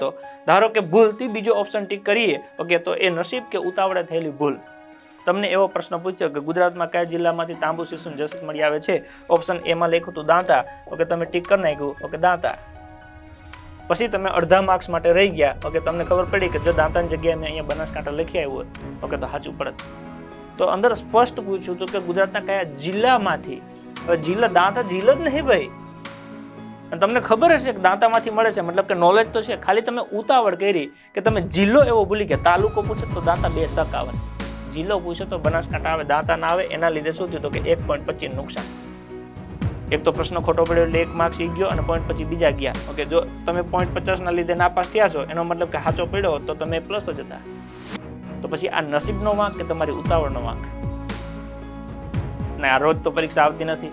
તો ધારો કે ભૂલથી બીજો ઓપ્શન ટીક કરીએ ઓકે તો એ નસીબ કે ઉતાવળે થયેલી ભૂલ. તમને એવો પ્રશ્ન પૂછ્યો કે ગુજરાતમાં કયા જિલ્લામાંથી તાંબુ શીશું જસત મળી આવે છે? ઓપ્શન એ માં લખ્યું હતું દાંતા. ઓકે તમે ટીક કરી નાખ્યું ઓકે દાંતા. પછી તમે અડધા માર્ક્સ માટે રહી ગયા ઓકે તમને ખબર પડી કે જો દાંતાની જગ્યાએ મેં અહીંયા બનાસકાંઠા લખી આવ્યું હોય ઓકે તો સાચું પડત. તો અંદર સ્પષ્ટ પૂછ્યું હતું કે ગુજરાતના કયા જિલ્લામાંથી. હવે જિલ્લા દાંતા જિલ્લો જ નહીં ભાઈ, અને તમને ખબર હશે કે દાંતામાંથી મળે છે મતલબ કે નોલેજ તો છે, ખાલી તમે ઉતાવળ કરી કે તમે જિલ્લો એવો ભૂલી ગયા. તાલુકો પૂછે તો દાંતા 2 શક આવે, જિલ્લો પૂછે તો બનાસકાંઠા આવે, દાંતા ના આવે. એના લીધે શું થયું કે 1.25 નુકસાન. એક તો પ્રશ્ન ખોટો પડ્યો એટલે 1 માર્ક્સ ઈ ગયો અને પોઈન્ટ પછી બીજા ગયા. ઓકે જો તમે 0.50 ના લીધે નાપાસ થયા છો એનો મતલબ કે સાચો પડ્યો તો તમે પ્લસ જ હતા. તો પછી આ નસીબનો વાંક કે તમારી ઉતાવળનો વાંક? ને આ રોજ તો પરીક્ષા આવતી નથી.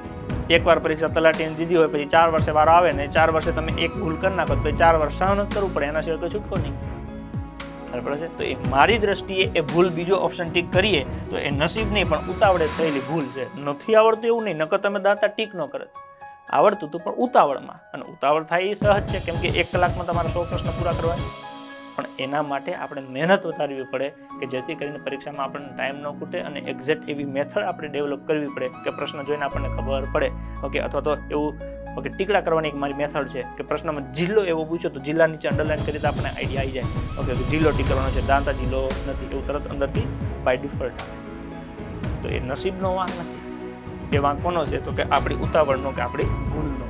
એકવાર પરીક્ષા તલાટીને દીધી હોય પછી 4 વર્ષે વારો આવે ને 4 વર્ષે તમે એક ભૂલ કરી નાખો તો 4 વર્ષ સહન જ કરવું પડે, એના સિવાય કોઈ છૂટકો નહીં. બરાબર છે? તો એ મારી દ્રષ્ટિએ એ ભૂલ બીજો ઓપ્શન ટીક કરીએ તો એ નસીબ નહીં પણ ઉતાવળે થયેલી ભૂલ છે. નથી આવડતું એવું નહીં, નકર તમે દાંતા ટીક ન કરે. આવડતું હતું પણ ઉતાવળમાં, અને ઉતાવળ થાય એ સહજ છે કેમ કે 1 કલાકમાં તમારે 100 પ્રશ્ન પૂરા કરવા. પણ એના માટે આપણે મહેનત વધારવી પડે કે જેથી કરીને પરીક્ષામાં આપણને ટાઈમ ન ખૂટે અને એક્ઝેક્ટ એવી મેથડ આપણે ડેવલપ કરવી પડે કે પ્રશ્ન જોઈને આપણને ખબર પડે. ઓકે અથવા તો એવું ઓકે ટીકડા કરવાની એક મારી મેથડ છે કે પ્રશ્નમાં જિલ્લો એવો પૂછ્યો તો જિલ્લા નીચે અંડરલાઈન કરી તો આપણને આઈડિયા આવી જાય ઓકે જિલ્લો ટીક કરવાનો છે, દાંતા જિલ્લો નથી એવું તરત અંદરથી બાય ડિફોલ્ટ આવે. તો એ નસીબનો વાંક નથી, એ વાંક કોનો છે તો કે આપણી ઉતાવળનો કે આપણી ભૂલનો.